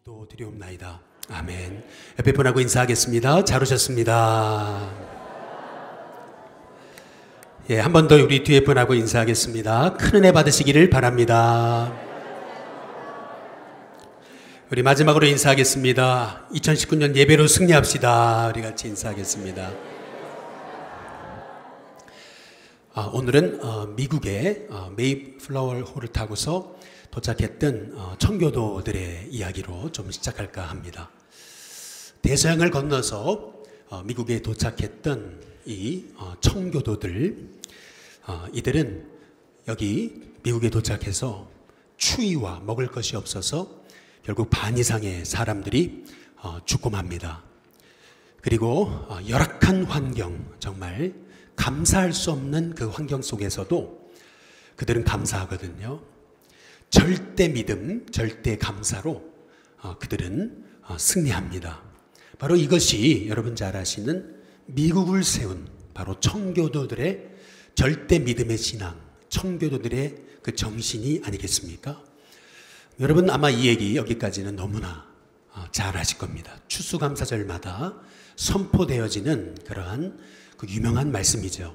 기도드리옵나이다. 아멘. 옆에 분하고 인사하겠습니다. 잘 오셨습니다. 예, 한 번 더 우리 뒤에 분하고 인사하겠습니다. 큰 은혜 받으시기를 바랍니다. 우리 마지막으로 인사하겠습니다. 2019년 예배로 승리합시다. 우리 같이 인사하겠습니다. 오늘은 미국의 메이플라워 홀을 타고서 도착했던 청교도들의 이야기로 좀 시작할까 합니다. 대서양을 건너서 미국에 도착했던 이 청교도들, 이들은 여기 미국에 도착해서 추위와 먹을 것이 없어서 결국 반 이상의 사람들이 죽고 맙니다. 그리고 열악한 환경, 정말 감사할 수 없는 그 환경 속에서도 그들은 감사하거든요. 절대 믿음, 절대 감사로 그들은 승리합니다. 바로 이것이 여러분 잘 아시는 미국을 세운 바로 청교도들의 절대 믿음의 신앙, 청교도들의 그 정신이 아니겠습니까? 여러분 아마 이 얘기 여기까지는 너무나 잘 아실 겁니다. 추수감사절마다 선포되어지는 그러한 그 유명한 말씀이죠.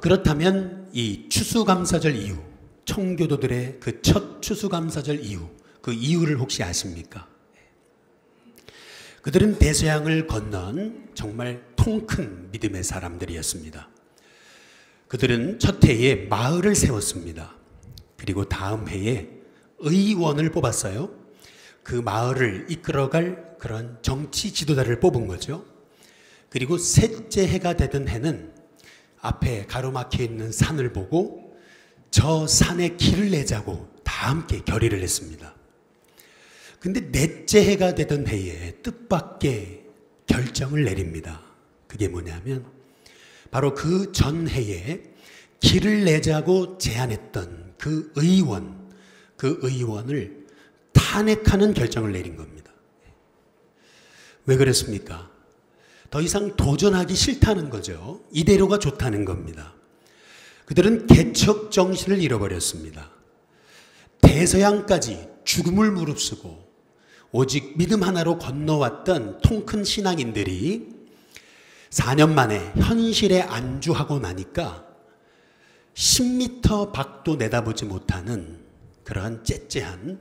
그렇다면 이 추수감사절 이후, 청교도들의 그 첫 추수감사절 이후, 그 이유를 혹시 아십니까? 그들은 대서양을 건넌 정말 통큰 믿음의 사람들이었습니다. 그들은 첫 해에 마을을 세웠습니다. 그리고 다음 해에 의원을 뽑았어요. 그 마을을 이끌어갈 그런 정치 지도자를 뽑은 거죠. 그리고 셋째 해가 되던 해는 앞에 가로막혀 있는 산을 보고 저 산에 길을 내자고 다 함께 결의를 했습니다. 근데 넷째 해가 되던 해에 뜻밖의 결정을 내립니다. 그게 뭐냐면 바로 그 전 해에 길을 내자고 제안했던 그 의원을 탄핵하는 결정을 내린 겁니다. 왜 그랬습니까? 더 이상 도전하기 싫다는 거죠. 이대로가 좋다는 겁니다. 그들은 개척 정신을 잃어버렸습니다. 대서양까지 죽음을 무릅쓰고 오직 믿음 하나로 건너왔던 통큰 신앙인들이 4년 만에 현실에 안주하고 나니까 10m 밖도 내다보지 못하는 그러한 째째한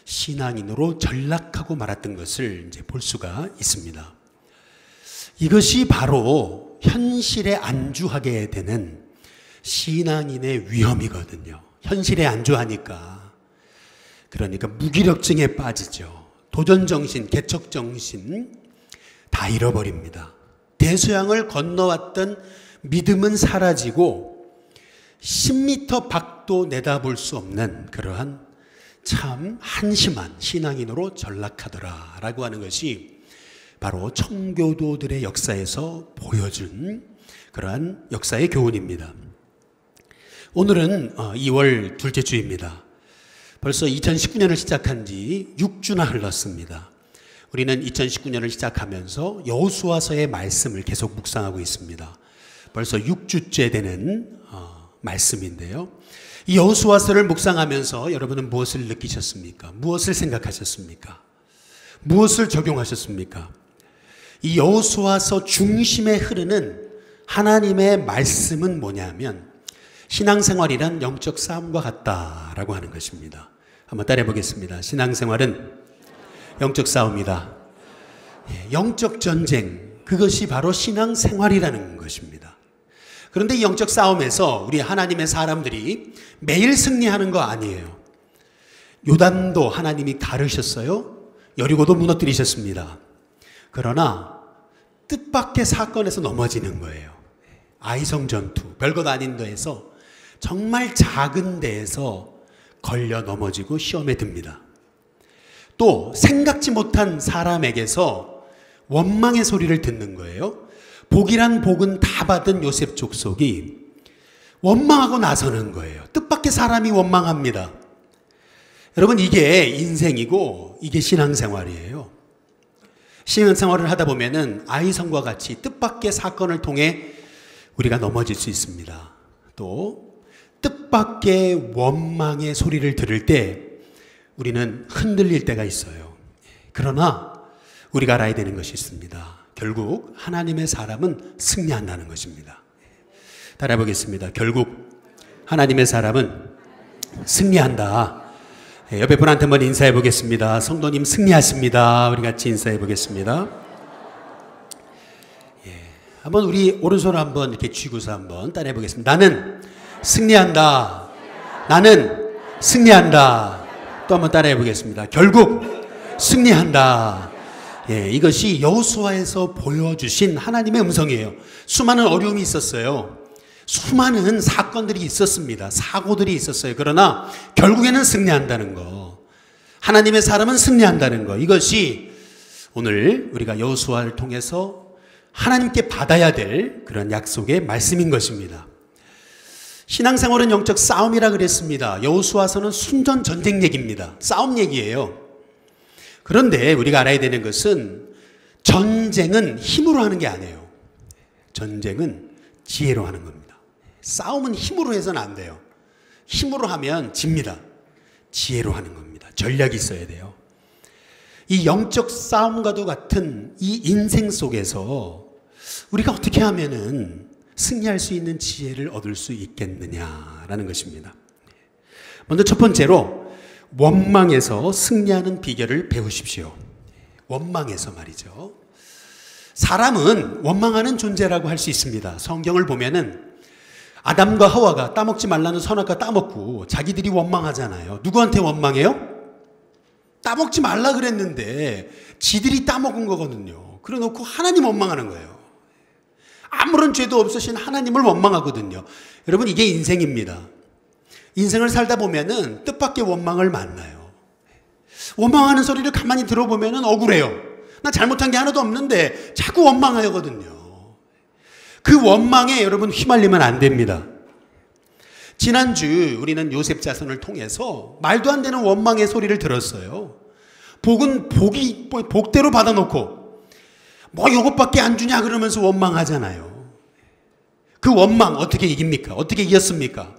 신앙인으로 전락하고 말았던 것을 이제 볼 수가 있습니다. 이것이 바로 현실에 안주하게 되는 신앙인의 위험이거든요. 현실에 안주하니까, 그러니까 무기력증에 빠지죠. 도전정신, 개척정신 다 잃어버립니다. 대서양을 건너왔던 믿음은 사라지고 10m 밖도 내다볼 수 없는 그러한 참 한심한 신앙인으로 전락하더라라고 하는 것이 바로 청교도들의 역사에서 보여준 그러한 역사의 교훈입니다. 오늘은 2월 둘째 주입니다. 벌써 2019년을 시작한 지 6주나 흘렀습니다. 우리는 2019년을 시작하면서 여호수아서의 말씀을 계속 묵상하고 있습니다. 벌써 6주째 되는 말씀인데요. 이 여호수아서를 묵상하면서 여러분은 무엇을 느끼셨습니까? 무엇을 생각하셨습니까? 무엇을 적용하셨습니까? 이 여호수아서 중심에 흐르는 하나님의 말씀은 뭐냐면 신앙생활이란 영적 싸움과 같다라고 하는 것입니다. 한번 따라해 보겠습니다. 신앙생활은 영적 싸움이다. 영적 전쟁, 그것이 바로 신앙생활이라는 것입니다. 그런데 이 영적 싸움에서 우리 하나님의 사람들이 매일 승리하는 거 아니에요. 요단도 하나님이 가르셨어요. 여리고도 무너뜨리셨습니다. 그러나 뜻밖의 사건에서 넘어지는 거예요. 아이성 전투, 별것 아닌 데에서 정말 작은 데에서 걸려 넘어지고 시험에 듭니다. 또 생각지 못한 사람에게서 원망의 소리를 듣는 거예요. 복이란 복은 다 받은 요셉 족속이 원망하고 나서는 거예요. 뜻밖의 사람이 원망합니다. 여러분, 이게 인생이고 이게 신앙생활이에요. 신앙생활을 하다 보면은 아이성과 같이 뜻밖의 사건을 통해 우리가 넘어질 수 있습니다. 또 뜻밖의 원망의 소리를 들을 때 우리는 흔들릴 때가 있어요. 그러나 우리가 알아야 되는 것이 있습니다. 결국 하나님의 사람은 승리한다는 것입니다. 따라해 보겠습니다. 결국 하나님의 사람은 승리한다. 옆에 분한테 한번 인사해 보겠습니다. 성도님 승리하십니다. 우리 같이 인사해 보겠습니다. 한번 우리 오른손을 한번 이렇게 쥐고서 한번 따라해 보겠습니다. 나는 승리한다. 나는 승리한다. 또 한번 따라해 보겠습니다. 결국 승리한다. 이것이 여호수아에서 보여주신 하나님의 음성이에요. 수많은 어려움이 있었어요. 수많은 사건들이 있었습니다. 사고들이 있었어요. 그러나 결국에는 승리한다는 거, 하나님의 사람은 승리한다는 거, 이것이 오늘 우리가 여호수아를 통해서 하나님께 받아야 될 그런 약속의 말씀인 것입니다. 신앙생활은 영적 싸움이라 그랬습니다. 여호수아서는 순전 전쟁 얘기입니다. 싸움 얘기예요. 그런데 우리가 알아야 되는 것은 전쟁은 힘으로 하는 게 아니에요. 전쟁은 지혜로 하는 겁니다. 싸움은 힘으로 해서는 안 돼요. 힘으로 하면 집니다. 지혜로 하는 겁니다. 전략이 있어야 돼요. 이 영적 싸움과도 같은 이 인생 속에서 우리가 어떻게 하면은 승리할 수 있는 지혜를 얻을 수 있겠느냐라는 것입니다. 먼저 첫 번째로 원망에서 승리하는 비결을 배우십시오. 원망에서 말이죠. 사람은 원망하는 존재라고 할 수 있습니다. 성경을 보면은 아담과 하와가 따먹지 말라는 선악과 따먹고 자기들이 원망하잖아요. 누구한테 원망해요? 따먹지 말라 그랬는데 지들이 따먹은 거거든요. 그래 놓고 하나님 원망하는 거예요. 아무런 죄도 없으신 하나님을 원망하거든요. 여러분, 이게 인생입니다. 인생을 살다 보면은 뜻밖의 원망을 만나요. 원망하는 소리를 가만히 들어보면은 억울해요. 나 잘못한 게 하나도 없는데 자꾸 원망하거든요. 그 원망에 여러분 휘말리면 안 됩니다. 지난주 우리는 요셉 자손을 통해서 말도 안 되는 원망의 소리를 들었어요. 복은 복대로 받아놓고 뭐 이것밖에 안 주냐 그러면서 원망하잖아요. 그 원망 어떻게 이깁니까? 어떻게 이겼습니까?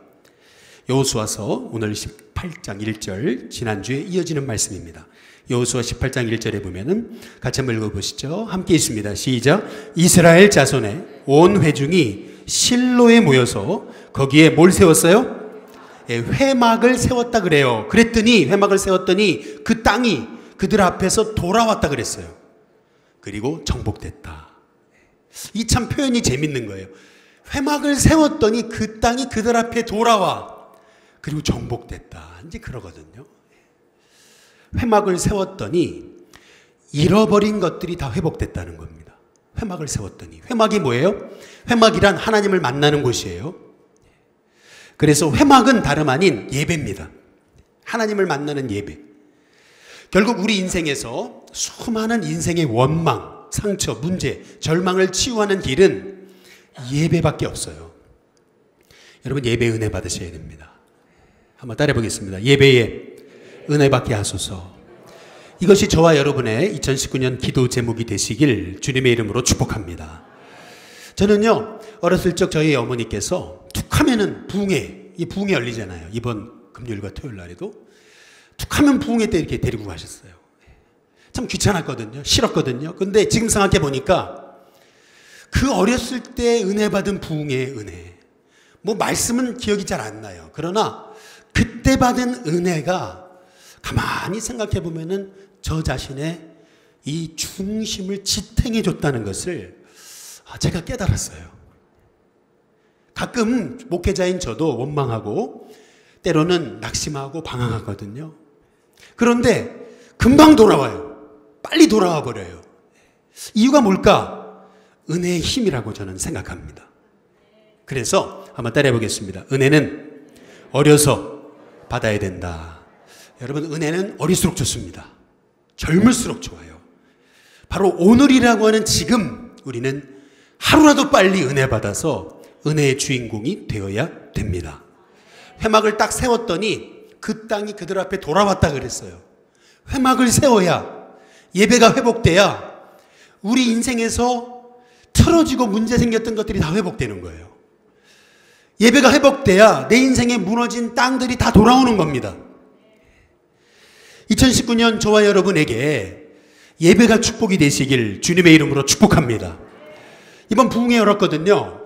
여호수아서 오늘 18장 1절, 지난주에 이어지는 말씀입니다. 여호수아 18장 1절에 보면은 같이 한번 읽어보시죠. 함께 있습니다. 시작. 이스라엘 자손의 온 회중이 실로에 모여서 거기에 뭘 세웠어요? 회막을 세웠다 그래요. 그랬더니 회막을 세웠더니 그 땅이 그들 앞에서 돌아왔다 그랬어요. 그리고 정복됐다. 이 참 표현이 재밌는 거예요. 회막을 세웠더니 그 땅이 그들 앞에 돌아와. 그리고 정복됐다. 이제 그러거든요. 회막을 세웠더니 잃어버린 것들이 다 회복됐다는 겁니다. 회막을 세웠더니. 회막이 뭐예요? 회막이란 하나님을 만나는 곳이에요. 그래서 회막은 다름 아닌 예배입니다. 하나님을 만나는 예배. 결국 우리 인생에서 수많은 인생의 원망, 상처, 문제, 절망을 치유하는 길은 예배밖에 없어요. 여러분, 예배 은혜 받으셔야 됩니다. 한번 따라해 보겠습니다. 예배에 은혜 받게 하소서. 이것이 저와 여러분의 2019년 기도 제목이 되시길 주님의 이름으로 축복합니다. 저는요, 어렸을 적 저희 어머니께서 툭 하면은 부흥회, 이 부흥회 열리잖아요. 이번 금요일과 토요일 날에도 툭 하면 부흥회 때 이렇게 데리고 가셨어요. 참 귀찮았거든요. 싫었거든요. 근데 지금 생각해 보니까 그 어렸을 때 은혜 받은 부흥회의 은혜, 뭐 말씀은 기억이 잘 안 나요. 그러나 그때 받은 은혜가 가만히 생각해 보면은 저 자신의 이 중심을 지탱해 줬다는 것을 제가 깨달았어요. 가끔 목회자인 저도 원망하고 때로는 낙심하고 방황하거든요. 그런데 금방 돌아와요. 빨리 돌아와 버려요. 이유가 뭘까? 은혜의 힘이라고 저는 생각합니다. 그래서 한번 따라해 보겠습니다. 은혜는 어려서 받아야 된다. 여러분, 은혜는 어릴수록 좋습니다. 젊을수록 좋아요. 바로 오늘이라고 하는 지금 우리는 하루라도 빨리 은혜 받아서 은혜의 주인공이 되어야 됩니다. 회막을 딱 세웠더니 그 땅이 그들 앞에 돌아왔다 그랬어요. 회막을 세워야, 예배가 회복돼야 우리 인생에서 틀어지고 문제 생겼던 것들이 다 회복되는 거예요. 예배가 회복돼야 내 인생에 무너진 땅들이 다 돌아오는 겁니다. 2019년 저와 여러분에게 예배가 축복이 되시길 주님의 이름으로 축복합니다. 이번 부흥회 열었거든요.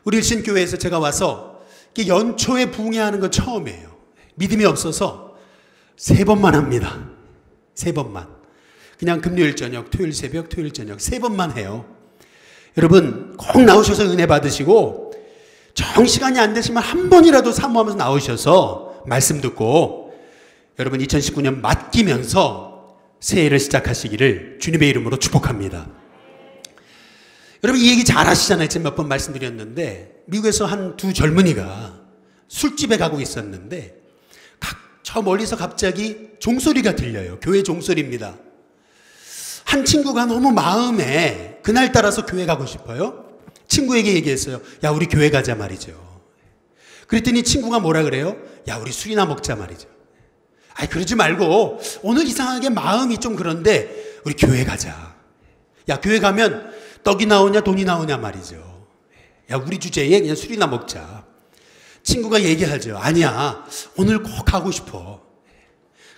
우리 일신교회에서 제가 와서 연초에 부흥회 하는 건 처음이에요. 믿음이 없어서 3번만 합니다. 3번만. 그냥 금요일 저녁, 토요일 새벽, 토요일 저녁 3번만 해요. 여러분 꼭 나오셔서 은혜 받으시고 정시간이 안 되시면 한 번이라도 사모하면서 나오셔서 말씀 듣고 여러분 2019년 맡기면서 새해를 시작하시기를 주님의 이름으로 축복합니다. 여러분 이 얘기 잘 아시잖아요. 제가 몇 번 말씀드렸는데 미국에서 한 2 젊은이가 술집에 가고 있었는데 저 멀리서 갑자기 종소리가 들려요. 교회 종소리입니다. 한 친구가 너무 마음에 그날따라서 교회 가고 싶어요. 친구에게 얘기했어요. 야 우리 교회 가자 말이죠. 그랬더니 친구가 뭐라 그래요? 야 우리 술이나 먹자 말이죠. 아이 그러지 말고 오늘 이상하게 마음이 좀 그런데 우리 교회 가자. 야 교회 가면 떡이 나오냐 돈이 나오냐 말이죠. 야 우리 주제에 그냥 술이나 먹자. 친구가 얘기하죠. 아니야 오늘 꼭 가고 싶어.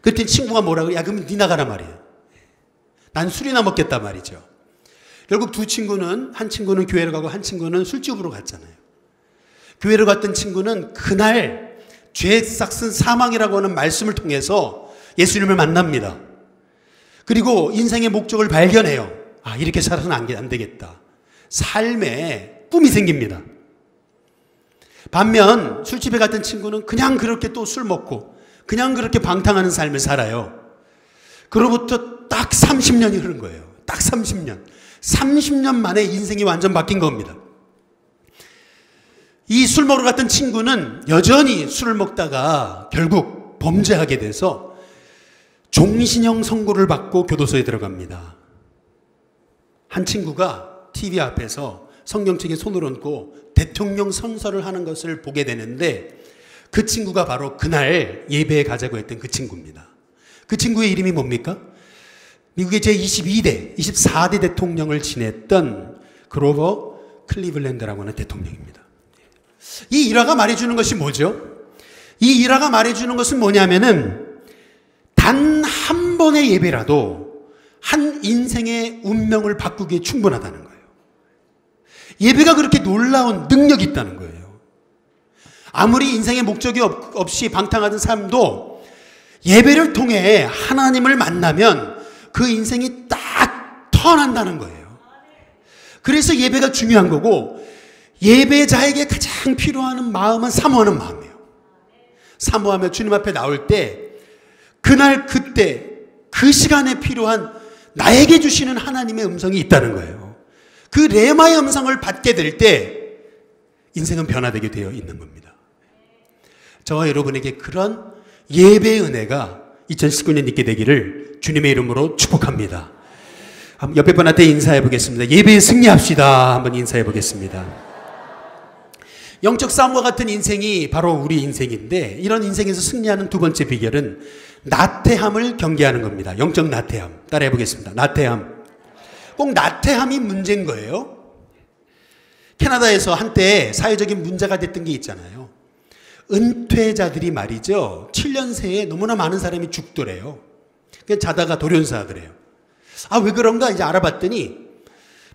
그랬더니 친구가 뭐라 그래? 야 그럼 니 나가라 말이에요. 난 술이나 먹겠다 말이죠. 결국 두 친구는 한 친구는 교회를 가고 한 친구는 술집으로 갔잖아요. 교회를 갔던 친구는 그날 죄 싹슨 사망이라고 하는 말씀을 통해서 예수님을 만납니다. 그리고 인생의 목적을 발견해요. 아 이렇게 살아서는 안 되겠다. 삶에 꿈이 생깁니다. 반면 술집에 갔던 친구는 그냥 그렇게 또 술 먹고 그냥 그렇게 방탕하는 삶을 살아요. 그로부터 딱 30년이 흐른 거예요. 딱 30년. 30년 만에 인생이 완전 바뀐 겁니다. 이 술 먹으러 갔던 친구는 여전히 술을 먹다가 결국 범죄하게 돼서 종신형 선고를 받고 교도소에 들어갑니다. 한 친구가 TV 앞에서 성경책에 손을 얹고 대통령 선서를 하는 것을 보게 되는데 그 친구가 바로 그날 예배에 가자고 했던 그 친구입니다. 그 친구의 이름이 뭡니까? 미국의 제22대, 24대 대통령을 지냈던 그로버 클리블랜드라고 하는 대통령입니다. 이 일화가 말해주는 것이 뭐죠? 이 일화가 말해주는 것은 뭐냐면은 단 한 번의 예배라도 한 인생의 운명을 바꾸기에 충분하다는 거예요. 예배가 그렇게 놀라운 능력이 있다는 거예요. 아무리 인생의 목적이 없이 방탕하던 삶도 예배를 통해 하나님을 만나면 그 인생이 딱 턴한다는 거예요. 그래서 예배가 중요한 거고 예배자에게 가장 필요한 마음은 사모하는 마음이에요. 사모하며 주님 앞에 나올 때 그날 그때 그 시간에 필요한 나에게 주시는 하나님의 음성이 있다는 거예요. 그 레마의 음성을 받게 될 때 인생은 변화되게 되어 있는 겁니다. 저와 여러분에게 그런 예배의 은혜가 2019년 있게 되기를 주님의 이름으로 축복합니다. 옆에 분한테 인사해 보겠습니다. 예배에 승리합시다. 한번 인사해 보겠습니다. 영적 싸움과 같은 인생이 바로 우리 인생인데 이런 인생에서 승리하는 두 번째 비결은 나태함을 경계하는 겁니다. 영적 나태함. 따라해 보겠습니다. 나태함. 꼭 나태함이 문제인 거예요. 캐나다에서 한때 사회적인 문제가 됐던 게 있잖아요. 은퇴자들이 말이죠. 7년 새에 너무나 많은 사람이 죽더래요. 그냥 자다가 돌연사하더래요. 아, 왜 그런가 이제 알아봤더니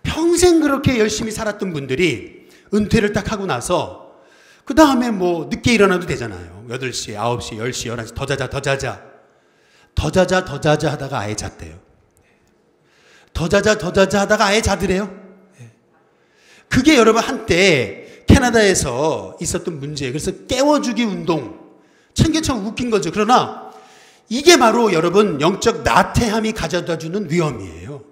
평생 그렇게 열심히 살았던 분들이 은퇴를 딱 하고 나서 그 다음에 뭐 늦게 일어나도 되잖아요. 8시, 9시, 10시, 11시 더 자자 하다가 아예 잤대요. 더 자자 하다가 아예 자더래요. 그게 여러분 한때 캐나다에서 있었던 문제예요. 그래서 깨워주기 운동. 참 웃긴 거죠. 그러나 이게 바로 여러분 영적 나태함이 가져다주는 위험이에요.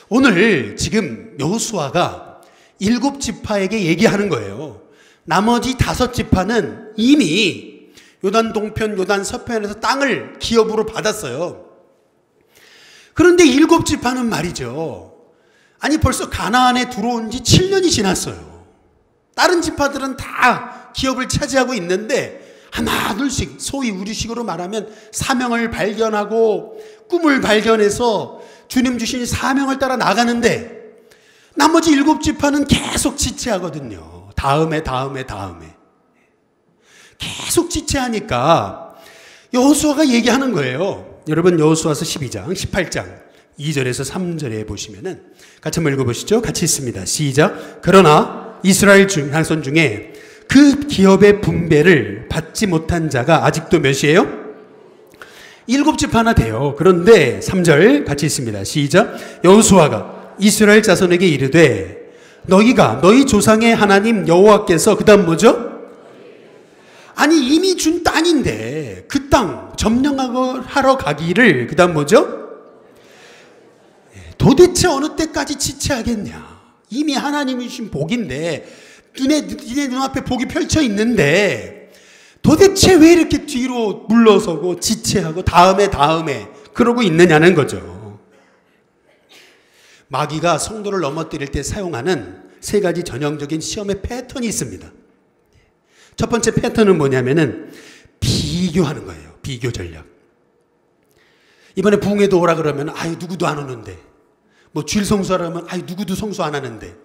오늘 지금 여호수아가 7지파에게 얘기하는 거예요. 나머지 5지파는 이미 요단 동편, 요단 서편에서 땅을 기업으로 받았어요. 그런데 7지파는 말이죠. 아니 벌써 가나안에 들어온 지 7년이 지났어요. 다른 지파들은 다 기업을 차지하고 있는데 하나 둘씩 소위 우리식으로 말하면 사명을 발견하고 꿈을 발견해서 주님 주신 사명을 따라 나가는데 나머지 7지파는 계속 지체하거든요. 다음에 계속 지체하니까 여호수아가 얘기하는 거예요. 여러분 여호수아서 12장 18장 2절에서 3절에 보시면은 같이 한번 읽어보시죠. 같이 있습니다. 시작. 그러나 이스라엘 자손 중에 그 기업의 분배를 받지 못한 자가 아직도 몇이에요? 7집 하나 돼요. 그런데 3절 같이 있습니다. 시작. 여호수아가 이스라엘 자손에게 이르되 너희가 너희 조상의 하나님 여호와께서 그 다음 뭐죠? 아니 이미 준 땅인데 그 땅 점령하러 가기를 그 다음 뭐죠? 도대체 어느 때까지 지체하겠냐. 이미 하나님이 주신 복인데 니네 눈앞에 복이 펼쳐 있는데 도대체 왜 이렇게 뒤로 물러서고 지체하고 다음에 그러고 있느냐는 거죠. 마귀가 성도를 넘어뜨릴 때 사용하는 3가지 전형적인 시험의 패턴이 있습니다. 첫 번째 패턴은 뭐냐면은 비교하는 거예요. 비교 전략. 이번에 부흥회도 오라 그러면 아유 누구도 안 오는데, 뭐 주일 성수하라면 아유 누구도 성수 안 하는데,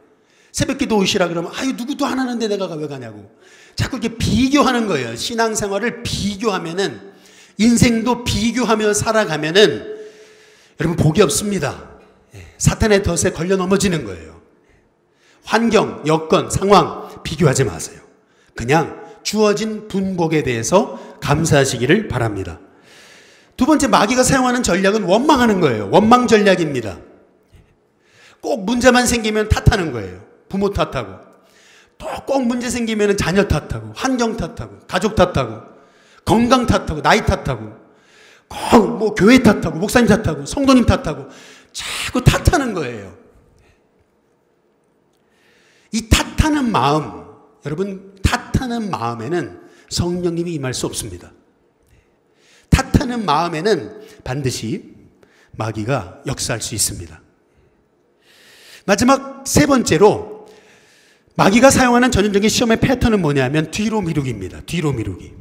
새벽기도 오시라 그러면 아유 누구도 안 하는데 내가 왜 가냐고 자꾸 이렇게 비교하는 거예요. 신앙생활을 비교하면은, 인생도 비교하며 살아가면은 여러분 복이 없습니다. 사탄의 덫에 걸려 넘어지는 거예요. 환경, 여건, 상황 비교하지 마세요. 그냥 주어진 분복에 대해서 감사하시기를 바랍니다. 두 번째, 마귀가 사용하는 전략은 원망하는 거예요. 원망 전략입니다. 꼭 문제만 생기면 탓하는 거예요. 부모 탓하고, 또 꼭 문제 생기면 자녀 탓하고, 환경 탓하고, 가족 탓하고, 건강 탓하고, 나이 탓하고, 꼭 뭐 교회 탓하고, 목사님 탓하고, 성도님 탓하고, 자꾸 탓하는 거예요. 이 탓하는 마음, 여러분 탓하는 마음에는 성령님이 임할 수 없습니다. 탓하는 마음에는 반드시 마귀가 역사할 수 있습니다. 마지막 3번째로 마귀가 사용하는 전형적인 시험의 패턴은 뭐냐면 뒤로 미루기입니다. 뒤로 미루기.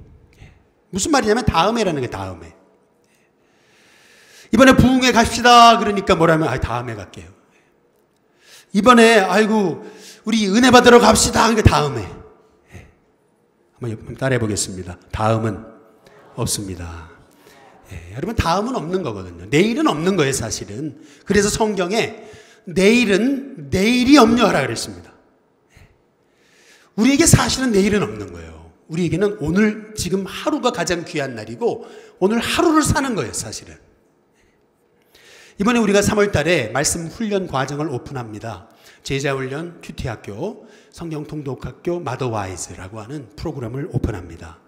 무슨 말이냐면 다음에라는 게 다음에. 이번에 부흥회 갑시다 그러니까 뭐라면 다음에 갈게요. 이번에 아이고 우리 은혜 받으러 갑시다 그러니까 다음에. 한번 따라해 보겠습니다. 다음은 없습니다. 여러분 다음은 없는 거거든요. 내일은 없는 거예요 사실은. 그래서 성경에 내일은 내일이 염려하라 그랬습니다. 우리에게 사실은 내일은 없는 거예요. 우리에게는 오늘 지금 하루가 가장 귀한 날이고 오늘 하루를 사는 거예요 사실은. 이번에 우리가 3월 달에 말씀 훈련 과정을 오픈합니다. 제자훈련 큐티학교, 성경통독학교 마더와이즈라고 하는 프로그램을 오픈합니다.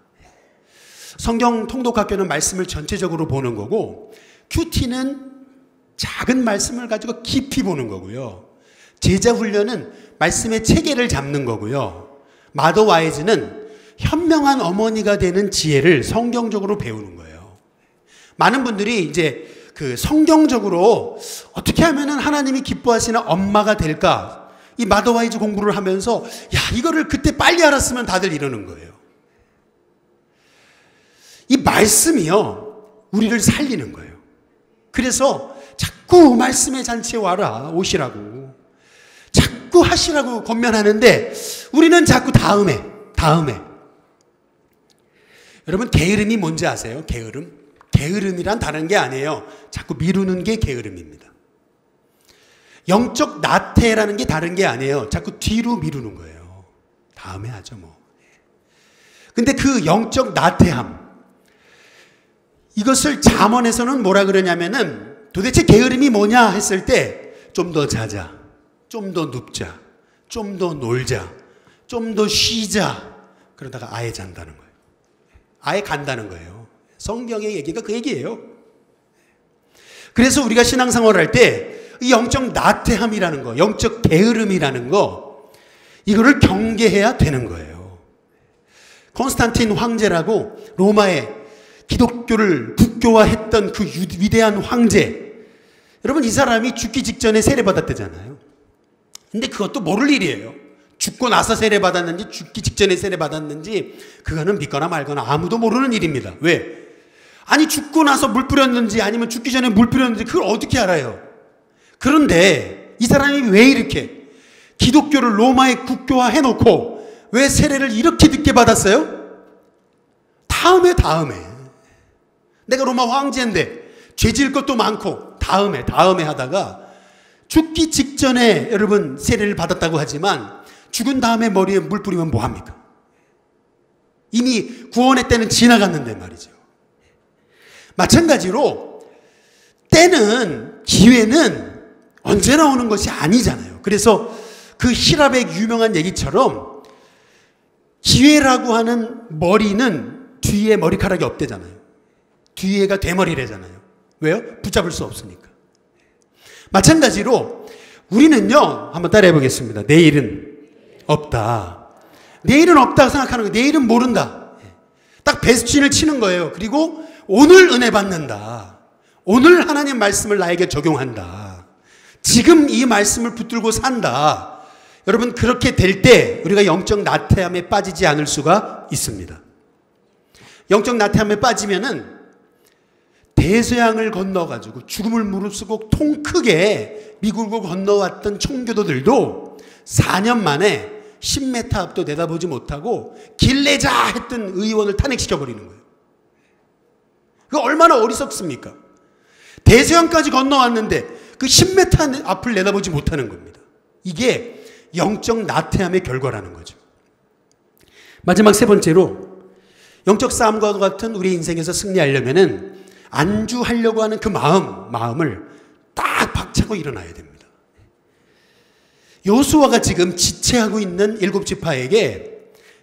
성경통독학교는 말씀을 전체적으로 보는 거고, 큐티는 작은 말씀을 가지고 깊이 보는 거고요. 제자훈련은 말씀의 체계를 잡는 거고요. 마더와이즈는 현명한 어머니가 되는 지혜를 성경적으로 배우는 거예요. 많은 분들이 이제 그 성경적으로 어떻게 하면은 하나님이 기뻐하시는 엄마가 될까? 이 마더와이즈 공부를 하면서 야, 이거를 그때 빨리 알았으면 다들 이러는 거예요. 이 말씀이요, 우리를 살리는 거예요. 그래서 자꾸 말씀의 잔치에 와라, 오시라고. 자꾸 하시라고 권면하는데 우리는 자꾸 다음에. 여러분 게으름이 뭔지 아세요? 게으름? 게으름이란 다른 게 아니에요. 자꾸 미루는 게 게으름입니다. 영적 나태라는 게 다른 게 아니에요. 자꾸 뒤로 미루는 거예요. 다음에 하죠 뭐. 근데 그 영적 나태함, 이것을 잠언에서는 뭐라 그러냐면은 도대체 게으름이 뭐냐 했을 때 좀 더 자자, 좀 더 눕자, 좀 더 놀자, 좀 더 쉬자, 그러다가 아예 잔다는 거예요. 아예 간다는 거예요. 성경의 얘기가 그 얘기예요. 그래서 우리가 신앙생활을 할 때 이 영적 나태함이라는 거, 영적 게으름이라는 거, 이거를 경계해야 되는 거예요. 콘스탄틴 황제라고 로마에 기독교를 국교화했던 그 위대한 황제, 여러분 이 사람이 죽기 직전에 세례받았대잖아요. 근데 그것도 모를 일이에요. 죽고 나서 세례받았는지 죽기 직전에 세례받았는지 그거는 믿거나 말거나 아무도 모르는 일입니다. 왜? 아니 죽고 나서 물 뿌렸는지 아니면 죽기 전에 물 뿌렸는지 그걸 어떻게 알아요? 그런데 이 사람이 왜 이렇게 기독교를 로마에 국교화 해놓고 왜 세례를 이렇게 늦게 받았어요? 다음에 내가 로마 황제인데 죄 지을 것도 많고 다음에 하다가 죽기 직전에 여러분 세례를 받았다고 하지만 죽은 다음에 머리에 물 뿌리면 뭐합니까? 이미 구원의 때는 지나갔는데 말이죠. 마찬가지로 때는, 기회는 언제나 오는 것이 아니잖아요. 그래서 그 히랍의 유명한 얘기처럼 기회라고 하는 머리는 뒤에 머리카락이 없대잖아요. 뒤에가 대머리래잖아요. 왜요? 붙잡을 수 없으니까. 마찬가지로 우리는요, 한번 따라해 보겠습니다. 내일은 없다. 내일은 없다고 생각하는 거예요. 내일은 모른다. 딱 배수진을 치는 거예요. 그리고 오늘 은혜 받는다. 오늘 하나님 말씀을 나에게 적용한다. 지금 이 말씀을 붙들고 산다. 여러분, 그렇게 될 때 우리가 영적 나태함에 빠지지 않을 수가 있습니다. 영적 나태함에 빠지면은 대서양을 건너가지고 죽음을 무릅쓰고 통 크게 미국을 건너왔던 청교도들도 4년 만에 10m 앞도 내다보지 못하고 길내자 했던 의원을 탄핵시켜버리는 거예요. 그거 얼마나 어리석습니까? 대서양까지 건너왔는데 그 10m 앞을 내다보지 못하는 겁니다. 이게 영적 나태함의 결과라는 거죠. 마지막 세 번째로 영적 싸움과 같은 우리 인생에서 승리하려면은 안주하려고 하는 그 마음을 딱 박차고 일어나야 됩니다. 여호수아가 지금 지체하고 있는 7지파에게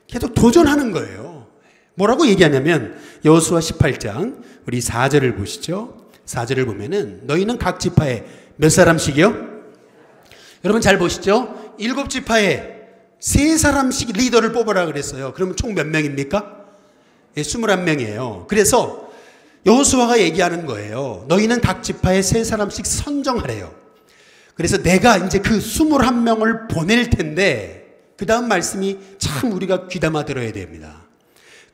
계속 도전하는 거예요. 뭐라고 얘기하냐면 여호수아 18장 우리 4절을 보시죠. 4절을 보면은 너희는 각 지파에 몇 사람씩이요? 여러분 잘 보시죠. 7지파에 3사람씩 리더를 뽑으라 그랬어요. 그러면 총 몇 명입니까? 21명이에요. 그래서 여호수아가 얘기하는 거예요. 너희는 각 지파에 3사람씩 선정하래요. 그래서 내가 이제 그 21명을 보낼 텐데 그 다음 말씀이 참 우리가 귀담아 들어야 됩니다.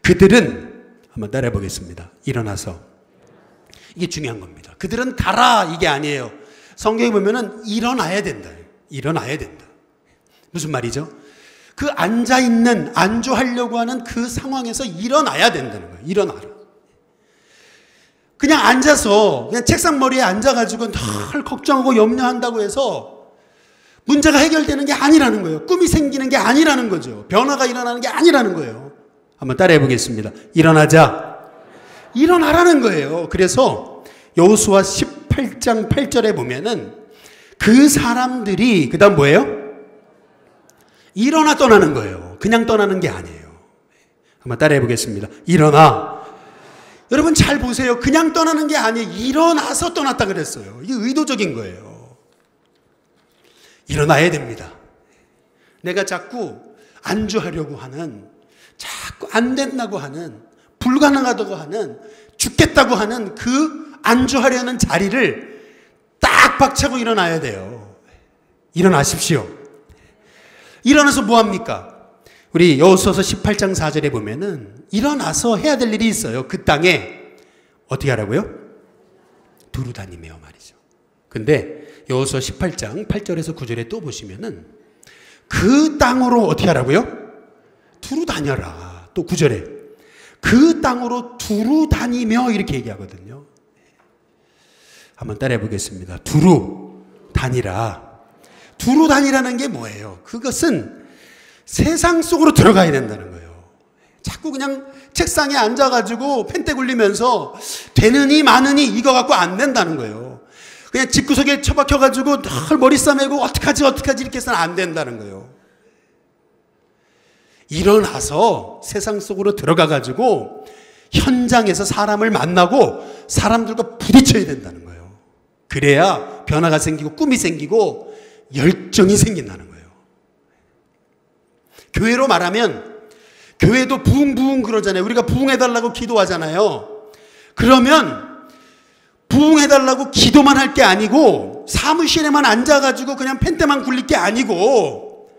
그들은 한번 따라해 보겠습니다. 일어나서. 이게 중요한 겁니다. 그들은 가라 이게 아니에요. 성경에 보면은 일어나야 된다. 일어나야 된다. 무슨 말이죠? 그 앉아있는 안주하려고 하는 그 상황에서 일어나야 된다는 거예요. 일어나라. 그냥 앉아서 그냥 책상 머리에 앉아가지고 늘 걱정하고 염려한다고 해서 문제가 해결되는 게 아니라는 거예요. 꿈이 생기는 게 아니라는 거죠. 변화가 일어나는 게 아니라는 거예요. 한번 따라해 보겠습니다. 일어나자. 일어나라는 거예요. 그래서 여호수아 18장 8절에 보면은 그 사람들이 그 다음 뭐예요? 일어나 떠나는 거예요. 그냥 떠나는 게 아니에요. 한번 따라해 보겠습니다. 일어나. 여러분 잘 보세요. 그냥 떠나는 게 아니에요. 일어나서 떠났다 그랬어요. 이게 의도적인 거예요. 일어나야 됩니다. 내가 자꾸 안주하려고 하는, 자꾸 안 된다고 하는, 불가능하다고 하는, 죽겠다고 하는 그 안주하려는 자리를 딱 박차고 일어나야 돼요. 일어나십시오. 일어나서 뭐합니까? 우리 여호수아서 18장 4절에 보면은 일어나서 해야 될 일이 있어요. 그 땅에 어떻게 하라고요? 두루 다니며 말이죠. 근데 여호수아 18장 8절에서 9절에 또 보시면은 그 땅으로 어떻게 하라고요? 두루 다녀라. 또 9절에 그 땅으로 두루 다니며 이렇게 얘기하거든요. 한번 따라해 보겠습니다. 두루 다니라. 두루 다니라는 게 뭐예요? 그것은 세상 속으로 들어가야 된다는 거예요. 자꾸 그냥 책상에 앉아가지고 펜대 굴리면서 되느니 마느니 이거 갖고 안 된다는 거예요. 그냥 집구석에 처박혀가지고 늘 머리 싸매고 어떡하지 이렇게 해서는 안 된다는 거예요. 일어나서 세상 속으로 들어가가지고 현장에서 사람을 만나고 사람들과 부딪혀야 된다는 거예요. 그래야 변화가 생기고 꿈이 생기고 열정이 생긴다는 거예요. 교회로 말하면 교회도 부흥 그러잖아요. 우리가 부흥해달라고 기도하잖아요. 그러면 부흥해달라고 기도만 할 게 아니고 사무실에만 앉아가지고 그냥 펜대만 굴릴 게 아니고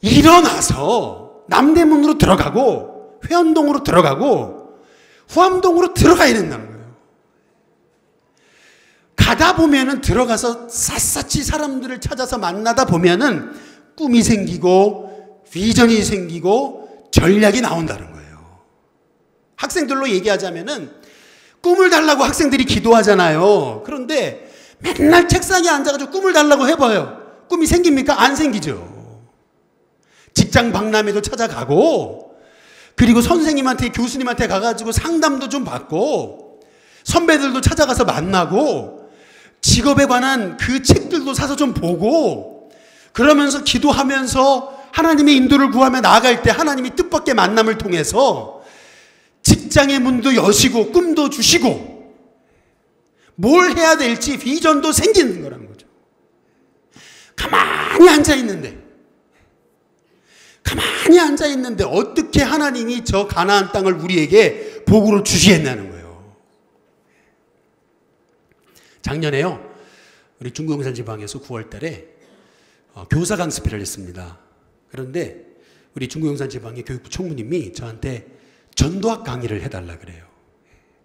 일어나서 남대문으로 들어가고 회원동으로 들어가고 후암동으로 들어가야 된다는 거예요. 가다 보면은 들어가서 샅샅이 사람들을 찾아서 만나다 보면은 꿈이 생기고 비전이 생기고 전략이 나온다는 거예요. 학생들로 얘기하자면은 꿈을 달라고 학생들이 기도하잖아요. 그런데 맨날 책상에 앉아가지고 꿈을 달라고 해봐요. 꿈이 생깁니까? 안 생기죠. 직장 박람회도 찾아가고, 그리고 선생님한테, 교수님한테 가가지고 상담도 좀 받고, 선배들도 찾아가서 만나고, 직업에 관한 그 책들도 사서 좀 보고, 그러면서 기도하면서 하나님의 인도를 구하며 나아갈 때 하나님이 뜻밖의 만남을 통해서 직장의 문도 여시고 꿈도 주시고 뭘 해야 될지 비전도 생기는 거라는 거죠. 가만히 앉아있는데 어떻게 하나님이 저 가나안 땅을 우리에게 복으로 주시겠냐는 거예요. 작년에요, 우리 중구용산 지방에서 9월 달에 교사 강습회를 했습니다. 그런데 우리 중구용산 지방의 교육부 총무님이 저한테 전도학 강의를 해달라 그래요.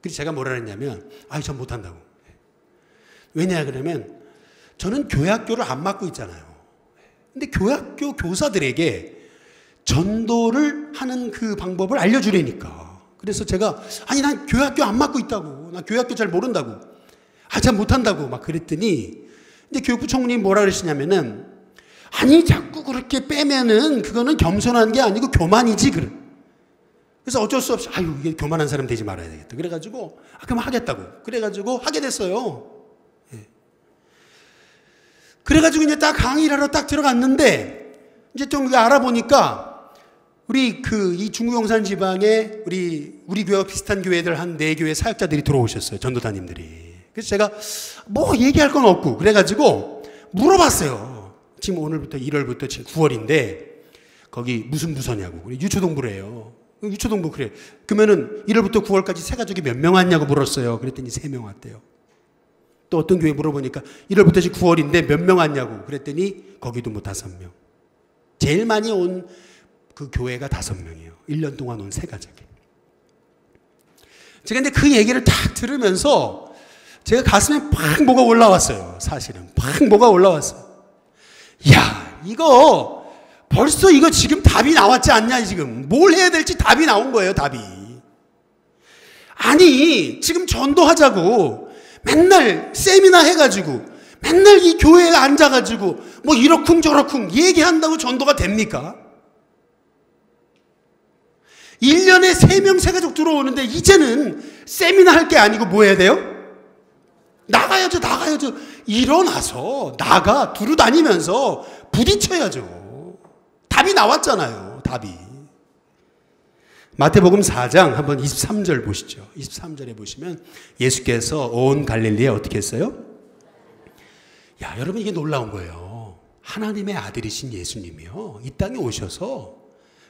그래서 제가 뭐라 했냐면, 전 못한다고. 왜냐 그러면 저는 교회학교를 안 맡고 있잖아요. 근데 교회학교 교사들에게 전도를 하는 그 방법을 알려주려니까. 그래서 제가 난 교회학교 안 맡고 있다고. 나 교회학교 잘 모른다고. 잘 못한다고 막 그랬더니 이제 교육부 총무님이 뭐라 그러시냐면은, 자꾸 그렇게 빼면은 그거는 겸손한 게 아니고 교만이지. 그래서 어쩔 수 없이 이게 교만한 사람 되지 말아야 되겠다. 그래가지고 그럼 하겠다고. 그래가지고 하게 됐어요. 그래가지고 이제 딱 강의를 하러 딱 들어갔는데 이제 좀 알아보니까 우리 이 중구용산 지방에 우리 교회와 비슷한 교회들 한 4교회 사역자들이 들어오셨어요. 전도사님들이. 그래서 제가 뭐 얘기할 건 없고 그래가지고 물어봤어요. 지금 오늘부터 1월부터 지금 9월인데 거기 무슨 부서냐고. 우리 유초동부래요. 유초동부. 그래. 그러면은 1월부터 9월까지 새 가족이 몇 명 왔냐고 물었어요. 그랬더니 3명 왔대요. 또 어떤 교회 물어보니까 1월부터 지금 9월인데 몇 명 왔냐고. 그랬더니 거기도 뭐 5명. 제일 많이 온 그 교회가 5명이에요. 1년 동안 온 새 가족이. 제가 근데 그 얘기를 딱 들으면서 제가 가슴에 팍 뭐가 올라왔어요. 사실은 팍 뭐가 올라왔어요. 이거 벌써 이거 지금 답이 나왔지 않냐. 지금 뭘 해야 될지 답이 나온 거예요. 답이. 지금 전도하자고 맨날 세미나 해가지고 맨날 이 교회에 앉아가지고 뭐 이러쿵 저러쿵 얘기한다고 전도가 됩니까? 1년에 3명 새 가족 들어오는데 이제는 세미나 할 게 아니고 뭐 해야 돼요? 나가야죠. 일어나서 두루 다니면서 부딪혀야죠. 답이 나왔잖아요. 답이. 마태복음 4장 한번 23절 보시죠. 23절에 보시면 예수께서 온 갈릴리에 어떻게 했어요? 여러분 이게 놀라운 거예요. 하나님의 아들이신 예수님이요, 이 땅에 오셔서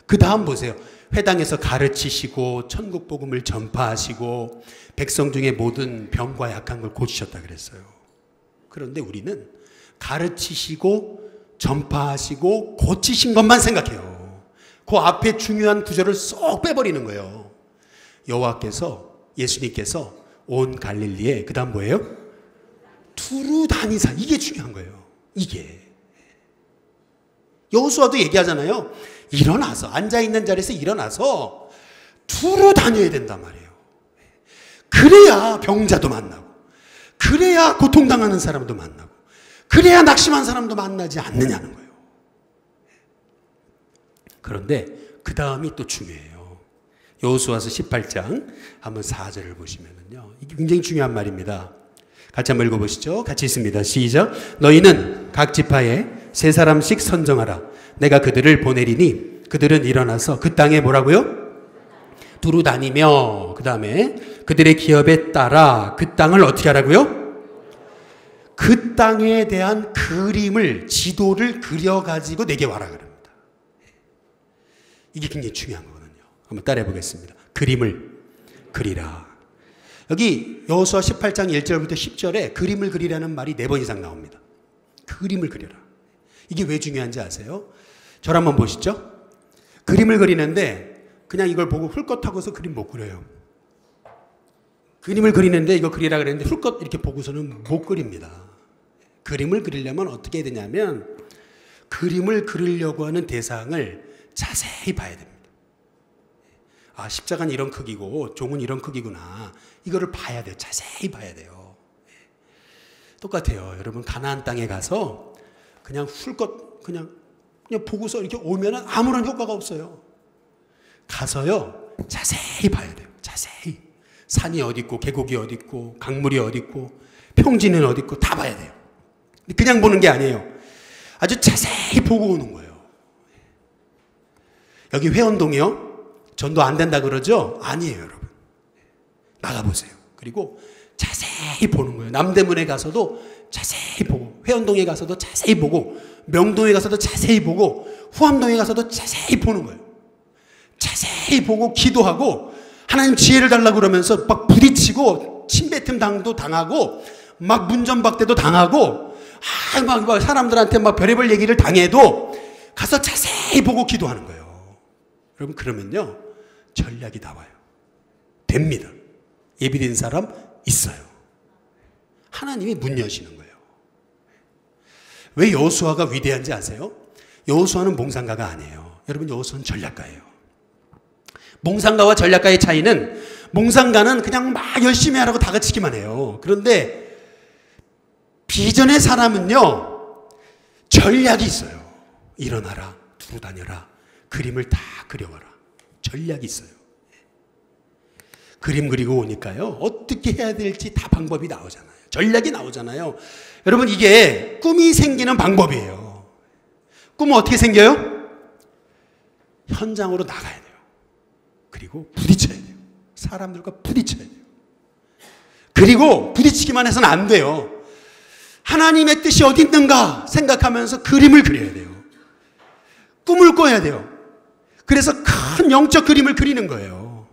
그 다음 보세요. 회당에서 가르치시고 천국 복음을 전파하시고 백성 중에 모든 병과 약한 걸 고치셨다 그랬어요. 그런데 우리는 가르치시고 전파하시고 고치신 것만 생각해요. 그 앞에 중요한 구절을 쏙 빼버리는 거예요. 여호와께서, 예수님께서 온 갈릴리에 그 다음 뭐예요? 두루 다니사. 이게 중요한 거예요. 이게. 여호수아도 얘기하잖아요. 일어나서, 앉아있는 자리에서 일어나서 두루 다녀야 된단 말이에요. 그래야 병자도 만나고, 그래야 고통당하는 사람도 만나고, 그래야 낙심한 사람도 만나지 않느냐는 거예요. 그런데 그 다음이 또 중요해요. 여호수아서 18장 한번 4절을 보시면은요, 이게 굉장히 중요한 말입니다. 같이 한번 읽어보시죠. 같이 있습니다. 시작. 너희는 각 지파에 3사람씩 선정하라. 내가 그들을 보내리니 그들은 일어나서 그 땅에 뭐라고요? 두루 다니며, 그 다음에 그들의 기업에 따라 그 땅을 어떻게 하라고요? 그 땅에 대한 그림을, 지도를 그려가지고 내게 와라 그럽니다. 이게 굉장히 중요한 거거든요. 한번 따라해 보겠습니다. 그림을 그리라. 여기 여호수아 18장 1절부터 10절에 그림을 그리라는 말이 4번 이상 나옵니다. 그림을 그려라. 이게 왜 중요한지 아세요? 저를 한번 보시죠. 그림을 그리는데 그냥 이걸 보고 훌껏하고서 그림 못 그려요. 그림을 그리는데 이거 그리라 그랬는데 훌껏 이렇게 보고서는 못 그립니다. 그림을 그리려면 어떻게 해야 되냐면 그림을 그리려고 하는 대상을 자세히 봐야 됩니다. 아, 십자가는 이런 크기고 종은 이런 크기구나. 이거를 봐야 돼요. 자세히 봐야 돼요. 똑같아요. 여러분 가나안 땅에 가서 그냥 훌껏 그냥 보고서 이렇게 오면은 아무런 효과가 없어요. 가서요 자세히 봐야 돼요. 자세히. 산이 어디 있고 계곡이 어디 있고 강물이 어디 있고 평지는 어디 있고 다 봐야 돼요. 그냥 보는 게 아니에요. 아주 자세히 보고 오는 거예요. 여기 회원동이요? 전도 안 된다 그러죠? 아니에요, 여러분. 나가보세요. 그리고 자세히 보는 거예요. 남대문에 가서도 자세히 보고, 회원동에 가서도 자세히 보고, 명동에 가서도 자세히 보고, 후암동에 가서도 자세히 보는 거예요. 자세히 보고 기도하고 하나님 지혜를 달라고 그러면서 막 부딪히고 침뱉음 당도 당하고 막 문전박대도 당하고 막 사람들한테 막 별의별 얘기를 당해도 가서 자세히 보고 기도하는 거예요. 여러분 그러면요 전략이 나와요. 됩니다. 예비된 사람 있어요. 하나님이 문 여시는 거예요. 왜 여호수아가 위대한지 아세요? 여호수아는 몽상가가 아니에요. 여러분 여호수아는 전략가예요. 몽상가와 전략가의 차이는 몽상가는 그냥 막 열심히 하라고 다그치기만 해요. 그런데 비전의 사람은요 전략이 있어요. 일어나라, 두루 다녀라, 그림을 다 그려와라. 전략이 있어요. 그림 그리고 오니까요 어떻게 해야 될지 다 방법이 나오잖아요. 전략이 나오잖아요. 여러분 이게 꿈이 생기는 방법이에요. 꿈은 어떻게 생겨요? 현장으로 나가야 돼요. 그리고 부딪혀야 돼요. 사람들과 부딪혀야 돼요. 그리고 부딪히기만 해서는 안 돼요. 하나님의 뜻이 어디 있는가 생각하면서 그림을 그려야 돼요. 꿈을 꿔야 돼요. 그래서 큰 영적 그림을 그리는 거예요.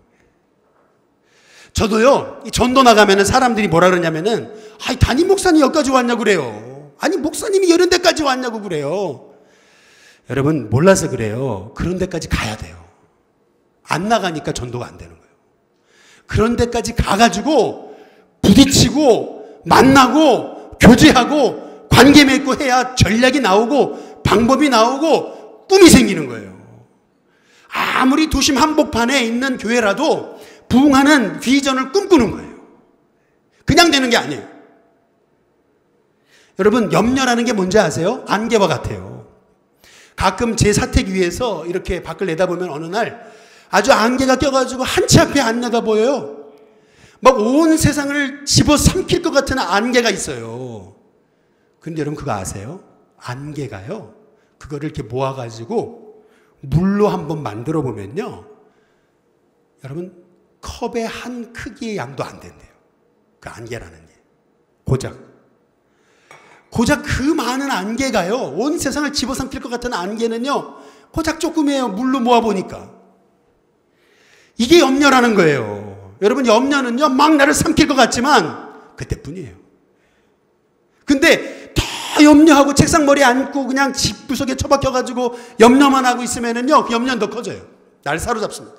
저도요, 전도 나가면은 사람들이 뭐라 그러냐면은, 아니, 담임 목사님 여기까지 왔냐고 그래요. 아니, 목사님이 이런 데까지 왔냐고 그래요. 여러분, 몰라서 그래요. 그런 데까지 가야 돼요. 안 나가니까 전도가 안 되는 거예요. 그런 데까지 가가지고, 부딪히고, 만나고, 교제하고, 관계 맺고 해야 전략이 나오고, 방법이 나오고, 꿈이 생기는 거예요. 아무리 도심 한복판에 있는 교회라도 부흥하는 비전을 꿈꾸는 거예요. 그냥 되는 게 아니에요. 여러분 염려라는 게 뭔지 아세요? 안개와 같아요. 가끔 제 사택 위에서 이렇게 밖을 내다보면 어느 날 아주 안개가 껴가지고 한치 앞에 안 내다보여요. 막 온 세상을 집어삼킬 것 같은 안개가 있어요. 근데 여러분 그거 아세요? 안개가요 그거를 이렇게 모아가지고 물로 한번 만들어 보면요 여러분 컵의 한 크기의 양도 안 된대요. 그 안개라는 게 고작 그 많은 안개가요 온 세상을 집어삼킬 것 같은 안개는요 고작 조금이에요. 물로 모아보니까. 이게 염려라는 거예요. 여러분 염려는요 막 나를 삼킬 것 같지만 그때뿐이에요. 근데 더 염려하고 책상 머리에 앉고 그냥 집 구석에 처박혀가지고 염려만 하고 있으면은요 그 염려는 더 커져요. 나를 사로잡습니다.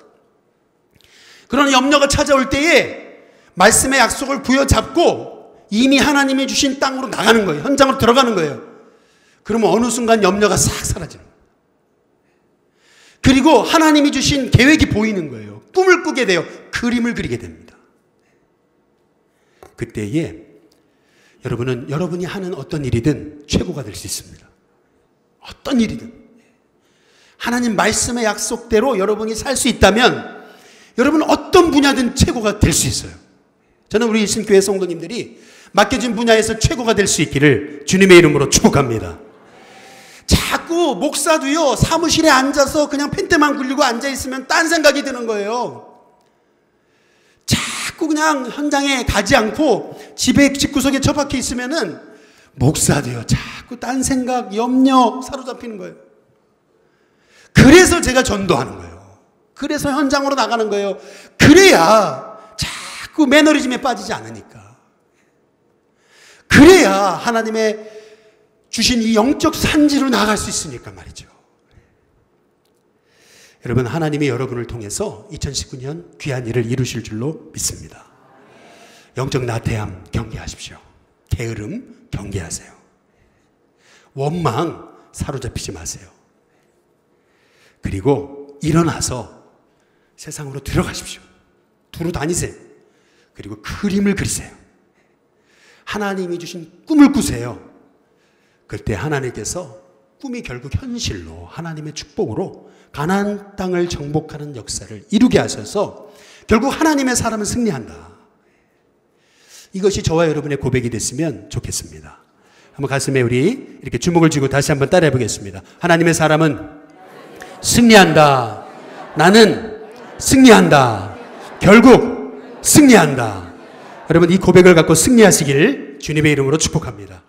그러나 염려가 찾아올 때에 말씀의 약속을 부여잡고 이미 하나님이 주신 땅으로 나가는 거예요. 현장으로 들어가는 거예요. 그러면 어느 순간 염려가 싹 사라지는 거예요. 그리고 하나님이 주신 계획이 보이는 거예요. 꿈을 꾸게 돼요. 그림을 그리게 됩니다. 그때에 여러분은 여러분이 하는 어떤 일이든 최고가 될 수 있습니다. 어떤 일이든. 하나님 말씀의 약속대로 여러분이 살 수 있다면 여러분은 어떤 분야든 최고가 될 수 있어요. 저는 우리 일신교회 성도님들이 맡겨진 분야에서 최고가 될 수 있기를 주님의 이름으로 축복합니다. 자꾸 목사도요 사무실에 앉아서 그냥 펜트만 굴리고 앉아있으면 딴 생각이 드는 거예요. 자꾸 그냥 현장에 가지 않고 집구석에 처박혀 있으면은 목사도요 자꾸 딴 생각, 염려 사로잡히는 거예요. 그래서 제가 전도하는 거예요. 그래서 현장으로 나가는 거예요. 그래야 자꾸 매너리즘에 빠지지 않으니까. 그래야 하나님의 주신 이 영적 산지로 나갈 수 있으니까 말이죠. 여러분 하나님이 여러분을 통해서 2019년 귀한 일을 이루실 줄로 믿습니다. 영적 나태함 경계하십시오. 게으름 경계하세요. 원망 사로잡히지 마세요. 그리고 일어나서 세상으로 들어가십시오. 두루 다니세요. 그리고 그림을 그리세요. 하나님이 주신 꿈을 꾸세요. 그때 하나님께서 꿈이 결국 현실로 하나님의 축복으로 가나안 땅을 정복하는 역사를 이루게 하셔서 결국 하나님의 사람은 승리한다. 이것이 저와 여러분의 고백이 됐으면 좋겠습니다. 한번 가슴에 우리 이렇게 주먹을 쥐고 다시 한번 따라해 보겠습니다. 하나님의 사람은 승리한다. 나는 승리한다. 결국 승리한다. 여러분 이 고백을 갖고 승리하시길 주님의 이름으로 축복합니다.